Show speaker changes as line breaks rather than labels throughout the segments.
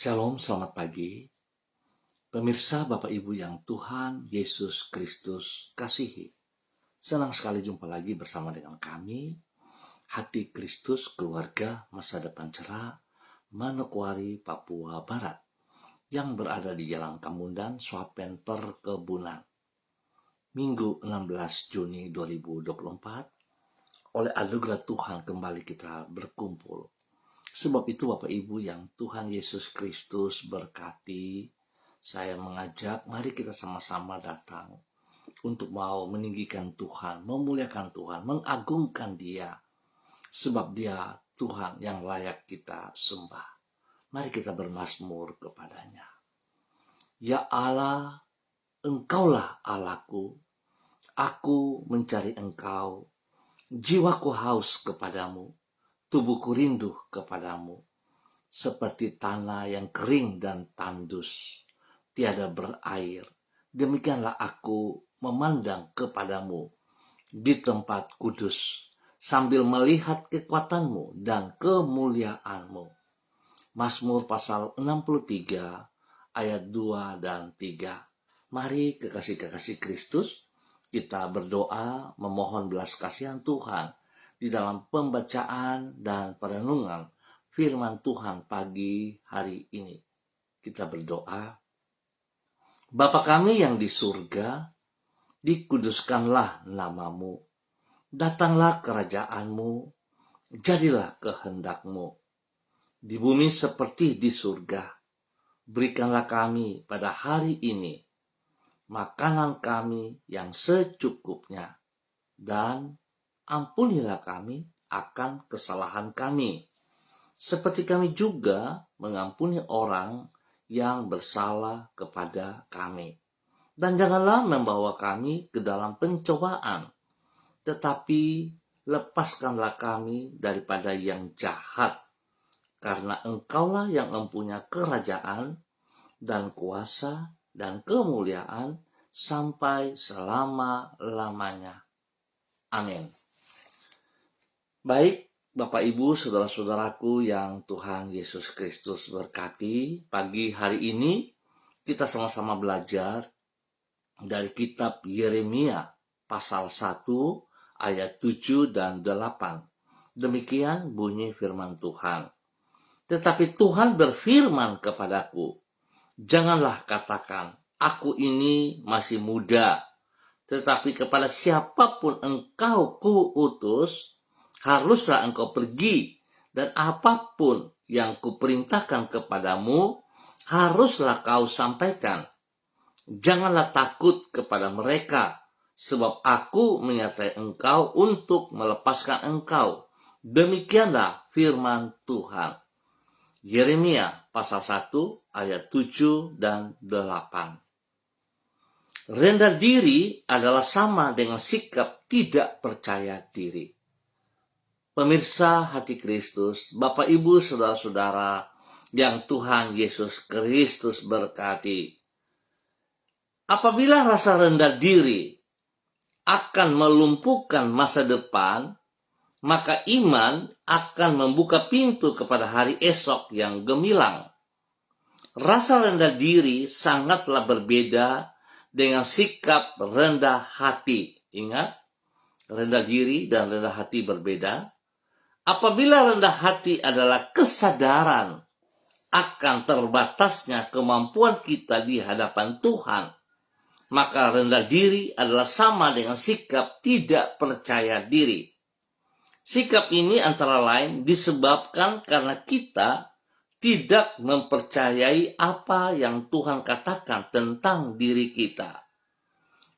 Shalom, selamat pagi. Pemirsa Bapak Ibu yang Tuhan Yesus Kristus kasihi. Senang sekali jumpa lagi bersama dengan kami, Hati Kristus Keluarga Masa Depan Cerah, Manokwari, Papua Barat, yang berada di Jalan Kamundan, Swapen, Perkebunan. Minggu 16 Juni 2024, oleh anugerah Tuhan kembali kita berkumpul. Sebab itu Bapak Ibu yang Tuhan Yesus Kristus berkati, saya mengajak mari kita sama-sama datang untuk mau meninggikan Tuhan, memuliakan Tuhan, mengagungkan Dia. Sebab Dia Tuhan yang layak kita sembah. Mari kita bermazmur kepadanya. Ya Allah, Engkaulah Allahku, aku mencari Engkau, jiwaku haus kepadamu, tubuhku rindu kepadamu, seperti tanah yang kering dan tandus, tiada berair. Demikianlah aku memandang kepadamu di tempat kudus, sambil melihat kekuatanmu dan kemuliaanmu. Mazmur pasal 63 ayat 2 dan 3. Mari kekasih-kekasih Kristus, kita berdoa memohon belas kasihan Tuhan di dalam pembacaan dan perenungan firman Tuhan pagi hari ini. Kita berdoa. Bapa kami yang di surga, dikuduskanlah namamu. Datanglah kerajaanmu, jadilah kehendakmu. Di bumi seperti di surga. Berikanlah kami pada hari ini makanan kami yang secukupnya, dan ampunilah kami akan kesalahan kami, seperti kami juga mengampuni orang yang bersalah kepada kami. Dan janganlah membawa kami ke dalam pencobaan, tetapi lepaskanlah kami daripada yang jahat, karena Engkaulah yang mempunyai kerajaan dan kuasa dan kemuliaan sampai selama-lamanya. Amin. Baik, Bapak Ibu, saudara-saudaraku yang Tuhan Yesus Kristus berkati, pagi hari ini kita sama-sama belajar dari kitab Yeremia pasal 1 ayat 7 dan 8. Demikian bunyi firman Tuhan. Tetapi Tuhan berfirman kepadaku, janganlah katakan, aku ini masih muda. Tetapi kepada siapapun engkau kuutus, haruslah engkau pergi, dan apapun yang kuperintahkan kepadamu, haruslah kau sampaikan. Janganlah takut kepada mereka, sebab aku menyertai engkau untuk melepaskan engkau. Demikianlah firman Tuhan. Yeremia pasal 1 ayat 7 dan 8. Rendah diri adalah sama dengan sikap tidak percaya diri. Pemirsa Hati Kristus, Bapak Ibu saudara-saudara yang Tuhan Yesus Kristus berkati. Apabila rasa rendah diri akan melumpuhkan masa depan, maka iman akan membuka pintu kepada hari esok yang gemilang. Rasa rendah diri sangatlah berbeda dengan sikap rendah hati. Ingat, rendah diri dan rendah hati berbeda. Apabila rendah hati adalah kesadaran akan terbatasnya kemampuan kita di hadapan Tuhan, maka rendah diri adalah sama dengan sikap tidak percaya diri. Sikap ini antara lain disebabkan karena kita tidak mempercayai apa yang Tuhan katakan tentang diri kita.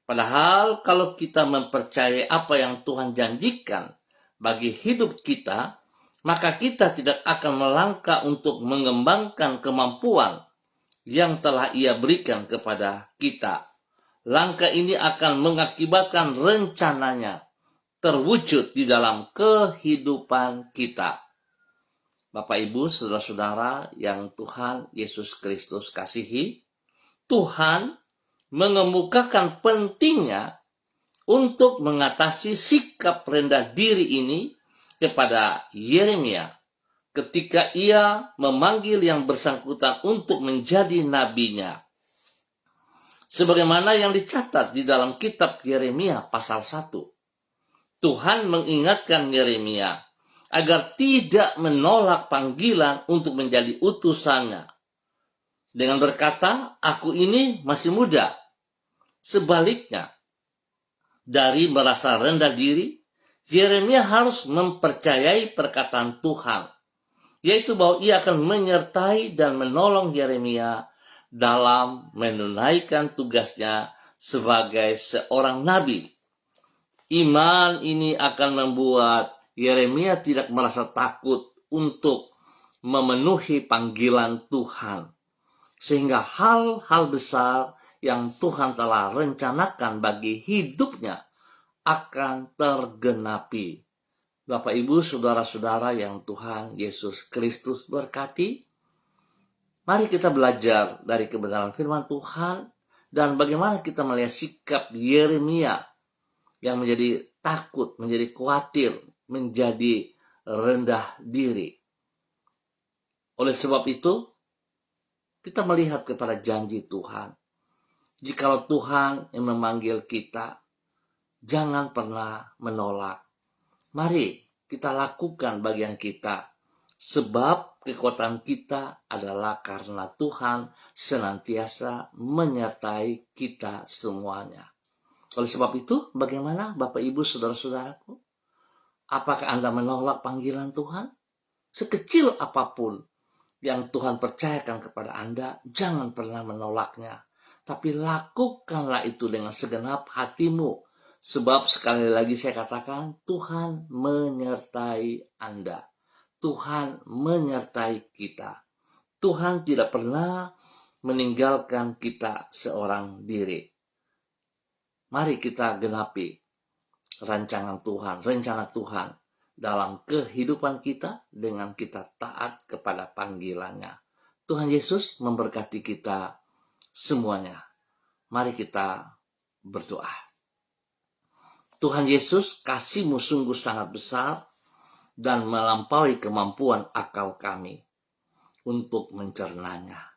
Padahal kalau kita mempercayai apa yang Tuhan janjikan bagi hidup kita, maka kita tidak akan melangkah untuk mengembangkan kemampuan yang telah Ia berikan kepada kita. Langkah ini akan mengakibatkan rencananya terwujud di dalam kehidupan kita. Bapak Ibu, saudara-saudara yang Tuhan Yesus Kristus kasihi, Tuhan mengemukakan pentingnya untuk mengatasi sikap rendah diri ini kepada Yeremia ketika ia memanggil yang bersangkutan untuk menjadi nabinya. Sebagaimana yang dicatat di dalam kitab Yeremia pasal 1. Tuhan mengingatkan Yeremia agar tidak menolak panggilan untuk menjadi utusannya. Dengan berkata, aku ini masih muda. Sebaliknya, dari merasa rendah diri, Yeremia harus mempercayai perkataan Tuhan, yaitu bahwa ia akan menyertai dan menolong Yeremia dalam menunaikan tugasnya sebagai seorang nabi. Iman ini akan membuat Yeremia tidak merasa takut untuk memenuhi panggilan Tuhan, sehingga hal-hal besar yang Tuhan telah rencanakan bagi hidupnya akan tergenapi. Bapak, Ibu, saudara-saudara yang Tuhan Yesus Kristus berkati, mari kita belajar dari kebenaran firman Tuhan dan bagaimana kita melihat sikap Yeremia yang menjadi takut, menjadi khawatir, menjadi rendah diri. Oleh sebab itu, kita melihat kepada janji Tuhan. Jikalau Tuhan yang memanggil kita, jangan pernah menolak. Mari kita lakukan bagian kita, sebab kekuatan kita adalah karena Tuhan senantiasa menyertai kita semuanya. Oleh sebab itu, bagaimana Bapak, Ibu, saudara-saudaraku? Apakah Anda menolak panggilan Tuhan? Sekecil apapun yang Tuhan percayakan kepada Anda, jangan pernah menolaknya. Tapi lakukanlah itu dengan segenap hatimu. Sebab sekali lagi saya katakan, Tuhan menyertai Anda. Tuhan menyertai kita. Tuhan tidak pernah meninggalkan kita seorang diri. Mari kita genapi rancangan Tuhan, rencana Tuhan dalam kehidupan kita dengan kita taat kepada panggilannya. Tuhan Yesus memberkati kita semuanya. Mari kita berdoa. Tuhan Yesus, kasih-Mu sungguh sangat besar dan melampaui kemampuan akal kami untuk mencernanya.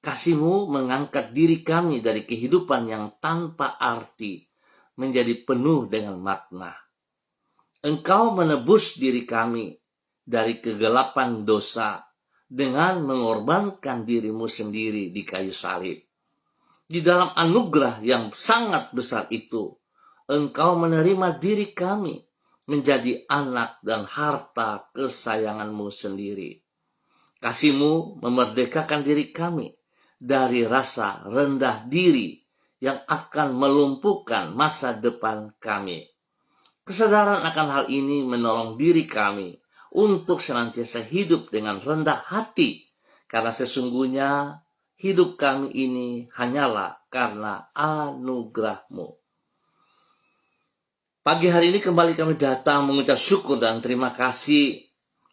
Kasih-Mu mengangkat diri kami dari kehidupan yang tanpa arti menjadi penuh dengan makna. Engkau menebus diri kami dari kegelapan dosa dengan mengorbankan diri-Mu sendiri di kayu salib. Di dalam anugerah yang sangat besar itu, Engkau menerima diri kami menjadi anak dan harta kesayangan-Mu sendiri. Kasih-Mu memerdekakan diri kami dari rasa rendah diri yang akan melumpuhkan masa depan kami. Kesadaran akan hal ini menolong diri kami untuk senantiasa hidup dengan rendah hati, karena sesungguhnya hidup kami ini hanyalah karena anugerah-Mu. Pagi hari ini kembali kami datang mengucap syukur dan terima kasih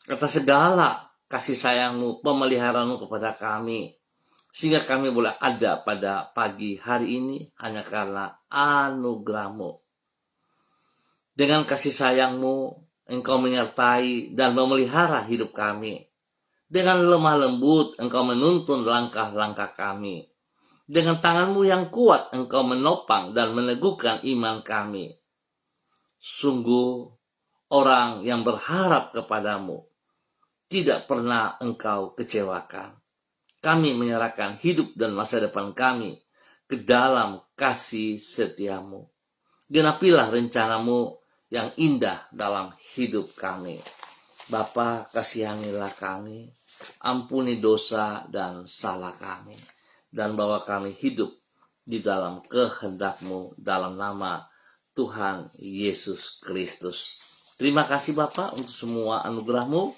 atas segala kasih sayang-Mu, pemeliharaan-Mu kepada kami, sehingga kami boleh ada pada pagi hari ini hanya karena anugerah-Mu. Dengan kasih sayang-Mu, Engkau menyertai dan memelihara hidup kami. Dengan lemah lembut, Engkau menuntun langkah-langkah kami. Dengan tangan-Mu yang kuat, Engkau menopang dan meneguhkan iman kami. Sungguh, orang yang berharap kepadamu tidak pernah Engkau kecewakan. Kami menyerahkan hidup dan masa depan kami ke dalam kasih setia-Mu. Genapilah rencana-Mu yang indah dalam hidup kami. Bapa, kasihanilah kami, ampuni dosa dan salah kami, dan bawa kami hidup di dalam kehendak-Mu dalam nama Tuhan Yesus Kristus. Terima kasih Bapa untuk semua anugerah-Mu,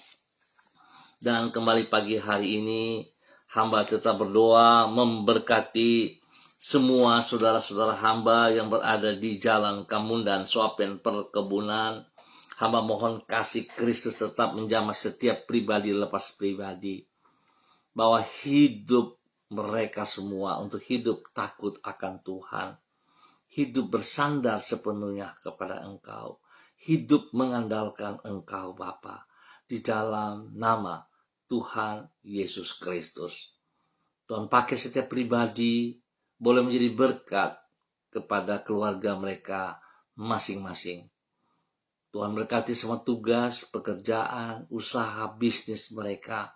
dan kembali pagi hari ini hamba tetap berdoa memberkati semua saudara-saudara hamba yang berada di Jalan Kamundan, Swapen Perkebunan. Hamba mohon kasih Kristus tetap menjamah setiap pribadi lepas pribadi, bahwa hidup mereka semua untuk hidup takut akan Tuhan, hidup bersandar sepenuhnya kepada Engkau, hidup mengandalkan Engkau Bapa. di dalam nama Tuhan Yesus Kristus. Tuhan pakai setiap pribadi boleh menjadi berkat kepada keluarga mereka masing-masing. Tuhan berkati semua tugas, pekerjaan, usaha, bisnis mereka.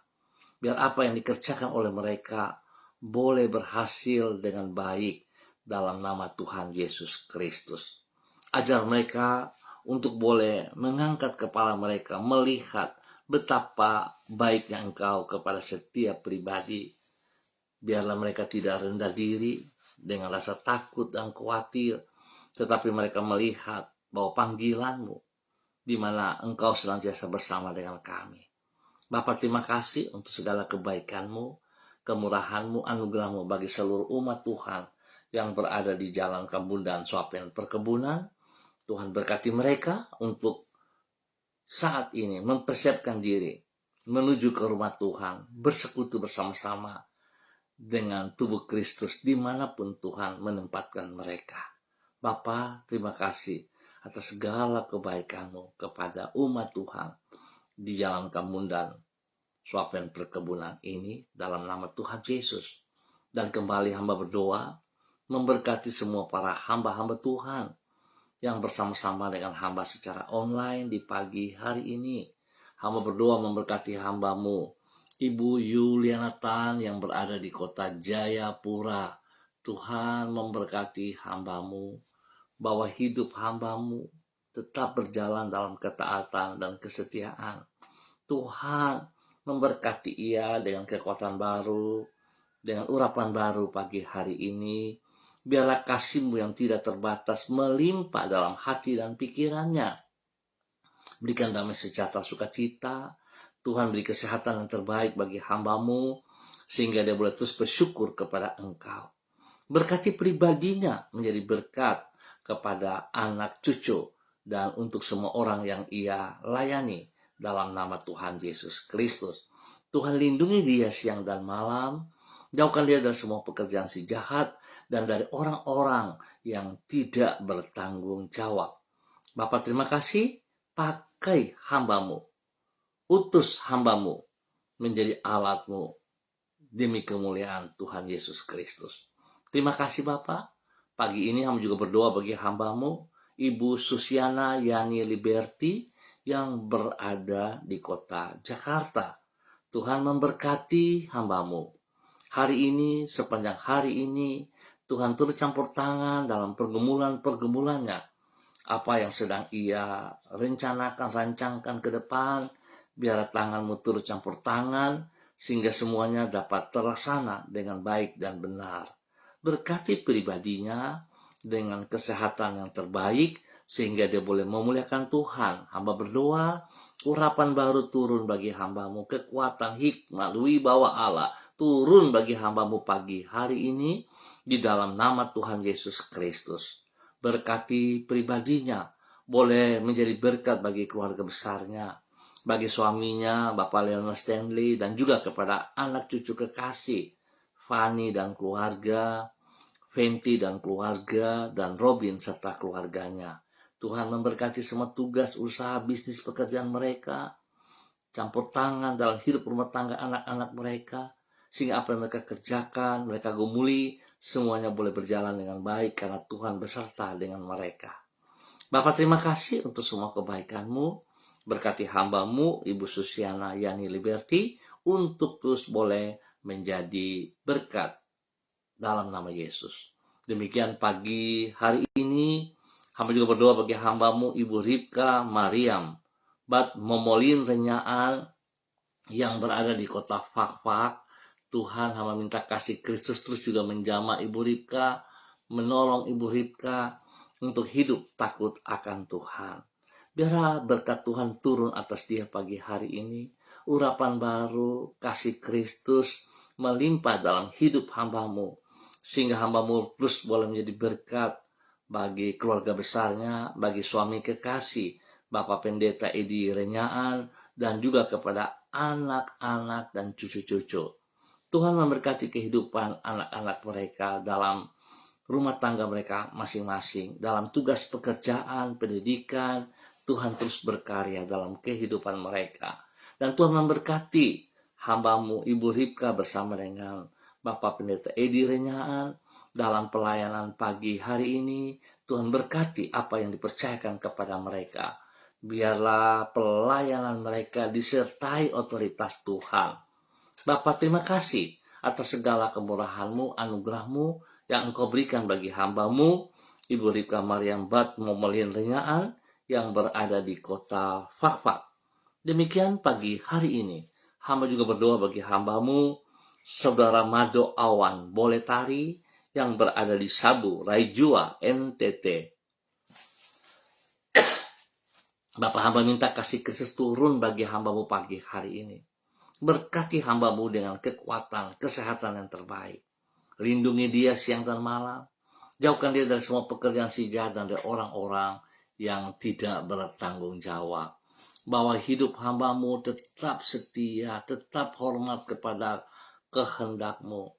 Biar apa yang dikerjakan oleh mereka boleh berhasil dengan baik dalam nama Tuhan Yesus Kristus. Ajar mereka untuk boleh mengangkat kepala mereka, melihat betapa baiknya Engkau kepada setiap pribadi. Biarlah mereka tidak rendah diri dengan rasa takut dan khawatir, tetapi mereka melihat bahwa panggilan-Mu, di mana Engkau senantiasa bersama dengan kami. Bapa, terima kasih untuk segala kebaikan-Mu, kemurahan-Mu, anugerah-Mu bagi seluruh umat Tuhan yang berada di jalan Kambundan Swapen Perkebunan. Tuhan berkati mereka untuk saat ini mempersiapkan diri menuju ke rumah Tuhan, bersekutu bersama-sama dengan tubuh Kristus dimanapun Tuhan menempatkan mereka. Bapa, terima kasih atas segala kebaikan-Mu kepada umat Tuhan di jalan Kambundan Swapen Perkebunan ini dalam nama Tuhan Yesus. Dan kembali hamba berdoa memberkati semua para hamba-hamba Tuhan yang bersama-sama dengan hamba secara online di pagi hari ini. Hamba berdoa memberkati hamba-Mu Ibu Yuliana Tan yang berada di kota Jayapura. Tuhan memberkati hamba-Mu, bahwa hidup hamba-Mu tetap berjalan dalam ketaatan dan kesetiaan. Tuhan memberkati ia dengan kekuatan baru, dengan urapan baru pagi hari ini. Biarlah kasih-Mu yang tidak terbatas melimpah dalam hati dan pikirannya. Berikan damai sejahtera sukacita. Tuhan beri kesehatan yang terbaik bagi hamba-Mu, sehingga dia boleh terus bersyukur kepada Engkau. Berkati pribadinya menjadi berkat kepada anak cucu dan untuk semua orang yang ia layani dalam nama Tuhan Yesus Kristus. Tuhan lindungi dia siang dan malam. Jauhkan dia dari semua pekerjaan si jahat dan dari orang-orang yang tidak bertanggung jawab. Bapa, terima kasih. Pakai hamba-Mu, utus hamba-Mu menjadi alat-Mu demi kemuliaan Tuhan Yesus Kristus. Terima kasih Bapa. Pagi ini hamba juga berdoa bagi hamba-Mu Ibu Susiana Yani Liberty yang berada di kota Jakarta. Tuhan memberkati hamba-Mu. Hari ini, sepanjang hari ini, Tuhan turut campur tangan dalam pergumulan-pergumulannya. Apa yang sedang ia rencanakan, rancangkan ke depan, biar tangan-Mu turut campur tangan, sehingga semuanya dapat terlaksana dengan baik dan benar. Berkati pribadinya dengan kesehatan yang terbaik, sehingga dia boleh memuliakan Tuhan. Hamba berdoa, urapan baru turun bagi hamba-Mu, kekuatan, hikmat, wibawa Allah turun bagi hamba-Mu pagi hari ini, di dalam nama Tuhan Yesus Kristus. Berkati pribadinya, boleh menjadi berkat bagi keluarga besarnya, bagi suaminya, Bapak Leonard Stanley, dan juga kepada anak cucu kekasih, Fanny dan keluarga, Fenty dan keluarga, dan Robin serta keluarganya. Tuhan memberkati semua tugas, usaha, bisnis, pekerjaan mereka, campur tangan dalam hidup rumah tangga anak-anak mereka, sehingga apa yang mereka kerjakan, mereka gumuli, semuanya boleh berjalan dengan baik karena Tuhan beserta dengan mereka. Bapak, terima kasih untuk semua kebaikan-Mu. Berkati hamba-Mu Ibu Susiana Yani Liberty untuk terus boleh menjadi berkat dalam nama Yesus. Demikian pagi hari ini, hamba juga berdoa bagi hamba-Mu Ibu Ripka Mariam Bat Momolin Renyaan yang berada di kota Fakfak. Tuhan, hamba minta kasih Kristus terus juga menjamah Ibu Ripka, menolong Ibu Ripka untuk hidup takut akan Tuhan. Biarlah berkat Tuhan turun atas dia pagi hari ini. Urapan baru, kasih Kristus melimpah dalam hidup hamba-Mu, sehingga hamba-Mu terus boleh menjadi berkat bagi keluarga besarnya, bagi suami kekasih, Bapak Pendeta Edi Renyaan, dan juga kepada anak-anak dan cucu-cucu. Tuhan memberkati kehidupan anak-anak mereka dalam rumah tangga mereka masing-masing, dalam tugas pekerjaan, pendidikan. Tuhan terus berkarya dalam kehidupan mereka. Dan Tuhan memberkati hamba-Mu Ibu Ripka bersama dengan Bapak Pendeta Edi Renyaan dalam pelayanan pagi hari ini. Tuhan berkati apa yang dipercayakan kepada mereka. Biarlah pelayanan mereka disertai otoritas Tuhan. Bapa, terima kasih atas segala kemurahan-Mu, anugerah-Mu yang Engkau berikan bagi hamba-Mu Ibu Ripka Mariam Bat Momelin Renyaan yang berada di kota Fakfak. Demikian pagi hari ini, hamba juga berdoa bagi hamba-Mu Saudara Mado Awan Boletari yang berada di Sabu, Raijua, NTT. Bapak, hamba minta kasih Kristus turun bagi hamba-Mu pagi hari ini. Berkati hamba-Mu dengan kekuatan, kesehatan yang terbaik. Lindungi dia siang dan malam. Jauhkan dia dari semua pekerjaan si jahat dan dari orang-orang yang tidak bertanggung jawab. Bahwa hidup hamba-Mu tetap setia, tetap hormat kepada kehendak-Mu.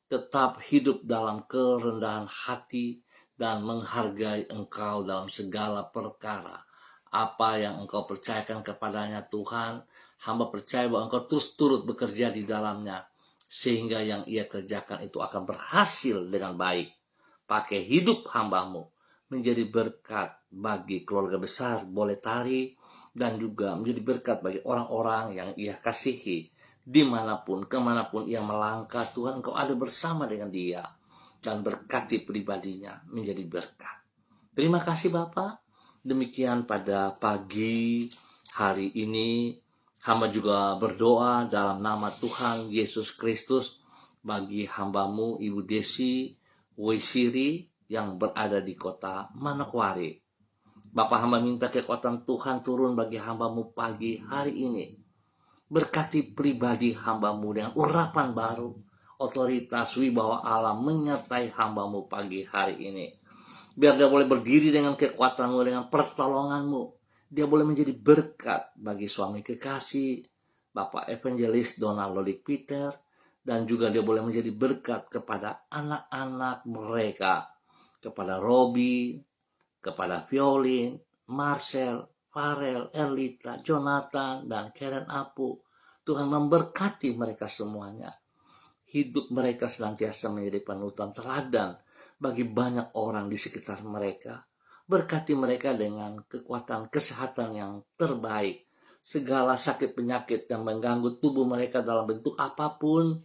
Tetap hidup dalam kerendahan hati dan menghargai Engkau dalam segala perkara. Apa yang Engkau percayakan kepadanya Tuhan, hamba percaya bahwa Engkau terus turut bekerja di dalamnya. Sehingga yang ia kerjakan itu akan berhasil dengan baik. Pakai hidup hamba-Mu menjadi berkat bagi keluarga besar Boletari dan juga menjadi berkat bagi orang-orang yang ia kasihi. Dimanapun, kemanapun ia melangkah, Tuhan Engkau ada bersama dengan dia. Dan berkati pribadinya menjadi berkat. Terima kasih Bapak. Demikian pada pagi hari ini. Hamba juga berdoa dalam nama Tuhan Yesus Kristus bagi hamba-Mu Ibu Desi Wisiri yang berada di kota Manokwari. Bapak, hamba minta kekuatan Tuhan turun bagi hamba-Mu pagi hari ini. Berkati pribadi hamba-Mu dengan urapan baru, otoritas wibawa Allah menyertai hamba-Mu pagi hari ini. Biar dia boleh berdiri dengan kekuatan-Mu, dengan pertolongan-Mu. Dia boleh menjadi berkat bagi suami kekasih, Bapak Evangelis Donald Lolik Peter, dan juga dia boleh menjadi berkat kepada anak-anak mereka, kepada Robi, kepada Violin, Marcel, Farel, Erlita, Jonathan, dan Karen Apu. Tuhan memberkati mereka semuanya. Hidup mereka senantiasa menjadi panutan teladan bagi banyak orang di sekitar mereka. Berkati mereka dengan kekuatan kesehatan yang terbaik. Segala sakit penyakit yang mengganggu tubuh mereka dalam bentuk apapun,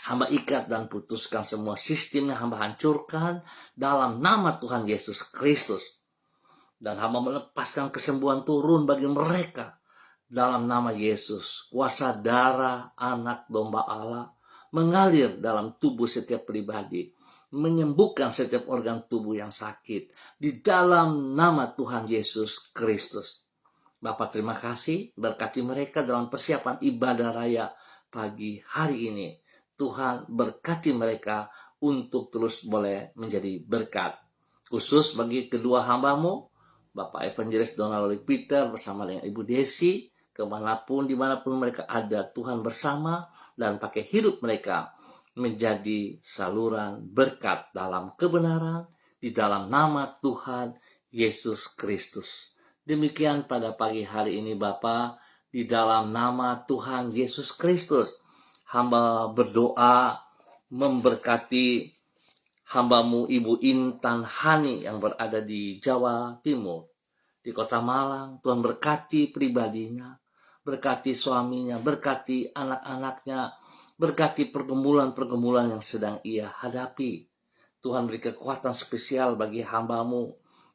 hamba ikat dan putuskan semua sistemnya, hamba hancurkan dalam nama Tuhan Yesus Kristus. Dan hamba melepaskan kesembuhan turun bagi mereka dalam nama Yesus. Kuasa darah anak domba Allah mengalir dalam tubuh setiap pribadi, menyembuhkan setiap organ tubuh yang sakit di dalam nama Tuhan Yesus Kristus. Bapak, terima kasih, berkati mereka dalam persiapan ibadah raya pagi hari ini. Tuhan berkati mereka untuk terus boleh menjadi berkat. Khusus bagi kedua hamba-Mu, Bapak Evangelis Donald Lolik Peter bersama dengan Ibu Desi, dimanapun mereka ada, Tuhan bersama dan pakai hidup mereka menjadi saluran berkat dalam kebenaran di dalam nama Tuhan Yesus Kristus. Demikian pada pagi hari ini Bapa, di dalam nama Tuhan Yesus Kristus, hamba berdoa memberkati hamba-Mu Ibu Intan Hani yang berada di Jawa Timur, di kota Malang. Tuhan berkati pribadinya, berkati suaminya, berkati anak-anaknya, berkati pergumulan-pergumulan yang sedang ia hadapi. Tuhan beri kekuatan spesial bagi hamba-Mu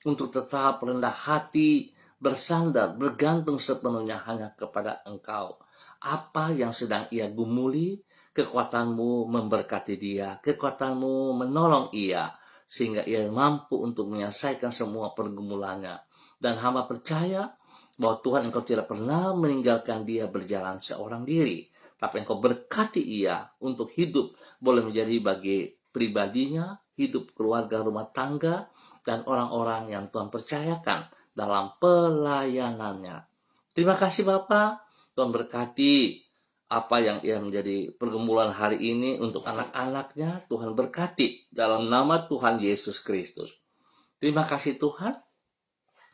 untuk tetap rendah hati, bersandar, bergantung sepenuhnya hanya kepada Engkau. Apa yang sedang ia gumuli, kekuatan-Mu memberkati dia, kekuatan-Mu menolong ia, sehingga ia mampu untuk menyelesaikan semua pergumulannya. Dan hamba percaya bahwa Tuhan Engkau tidak pernah meninggalkan dia berjalan seorang diri, tapi Engkau berkati ia untuk hidup boleh menjadi bagi pribadinya, hidup keluarga rumah tangga, dan orang-orang yang Tuhan percayakan dalam pelayanannya. Terima kasih Bapak. Tuhan berkati apa yang ia menjadi pergumulan hari ini untuk anak-anaknya. Tuhan berkati dalam nama Tuhan Yesus Kristus. Terima kasih Tuhan.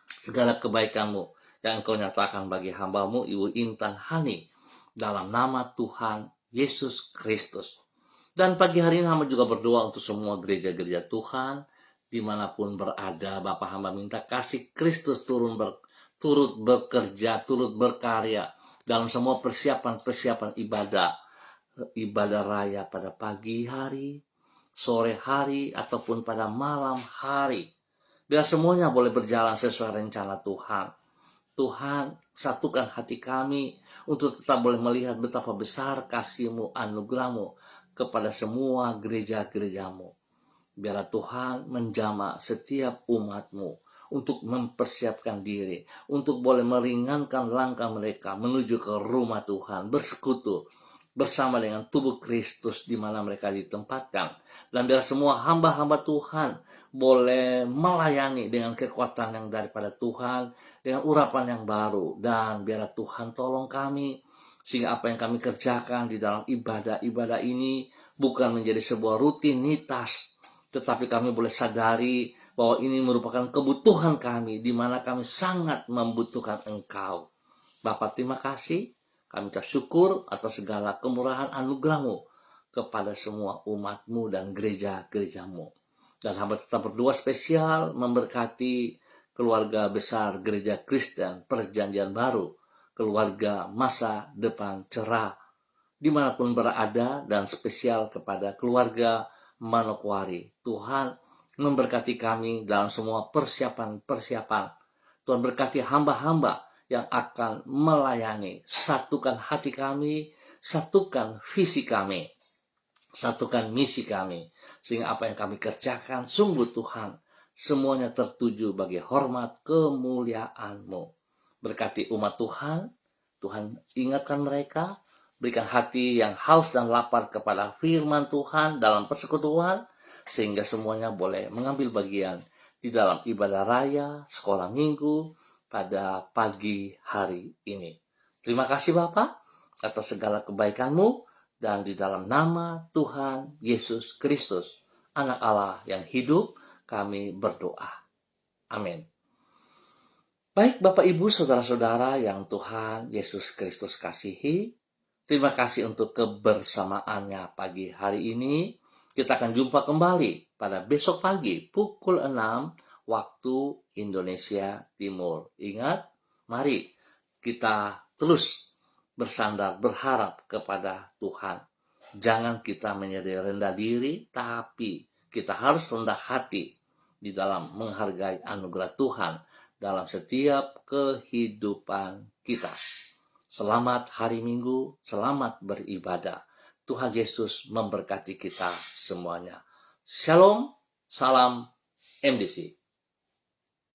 Segala kebaikan-Mu yang Engkau nyatakan bagi hamba-Mu Ibu Intan Hani dalam nama Tuhan Yesus Kristus. Dan pagi hari ini hamba juga berdoa untuk semua gereja-gereja Tuhan dimanapun berada. Bapak hamba minta kasih Kristus turut bekerja, turut berkarya dalam semua persiapan ibadah raya pada pagi hari, sore hari, ataupun pada malam hari. Biar semuanya boleh berjalan sesuai rencana Tuhan. Tuhan, satukan hati kami untuk tetap boleh melihat betapa besar kasih-Mu, anugerah-Mu kepada semua gereja-gereja-Mu. Biarlah Tuhan menjamah setiap umat-Mu untuk mempersiapkan diri, untuk boleh meringankan langkah mereka menuju ke rumah Tuhan, bersekutu bersama dengan tubuh Kristus di mana mereka ditempatkan. Dan biar semua hamba-hamba Tuhan boleh melayani dengan kekuatan yang daripada Tuhan, dengan urapan yang baru. Dan biarlah Tuhan tolong kami, sehingga apa yang kami kerjakan di dalam ibadah-ibadah ini bukan menjadi sebuah rutinitas, tetapi kami boleh sadari bahwa ini merupakan kebutuhan kami, di mana kami sangat membutuhkan Engkau. Bapak, terima kasih. Kami ucap syukur atas segala kemurahan anugerah-Mu kepada semua umat-Mu dan gereja-gereja-Mu. Dan hamba tetap berdoa spesial memberkati keluarga besar Gereja Kristen Perjanjian Baru, keluarga masa depan cerah, dimanapun berada, dan spesial kepada keluarga Manokwari. Tuhan memberkati kami dalam semua persiapan-persiapan. Tuhan berkati hamba-hamba yang akan melayani. Satukan hati kami, satukan visi kami, satukan misi kami, sehingga apa yang kami kerjakan sungguh Tuhan, semuanya tertuju bagi hormat kemuliaan-Mu. Berkati umat Tuhan, Tuhan ingatkan mereka, berikan hati yang haus dan lapar kepada firman Tuhan dalam persekutuan, sehingga semuanya boleh mengambil bagian di dalam ibadah raya, sekolah minggu, pada pagi hari ini. Terima kasih Bapa atas segala kebaikan-Mu, dan di dalam nama Tuhan Yesus Kristus, Anak Allah yang hidup, kami berdoa. Amin. Baik Bapak Ibu Saudara-saudara yang Tuhan Yesus Kristus kasihi, terima kasih untuk kebersamaannya pagi hari ini. Kita akan jumpa kembali pada besok pagi pukul 6 waktu Indonesia Timur. Ingat, mari kita terus bersandar, berharap kepada Tuhan. Jangan kita menjadi rendah diri, tapi kita harus rendah hati di dalam menghargai anugerah Tuhan dalam setiap kehidupan kita. Selamat hari Minggu, selamat beribadah. Tuhan Yesus memberkati kita semuanya. Shalom, salam MDC.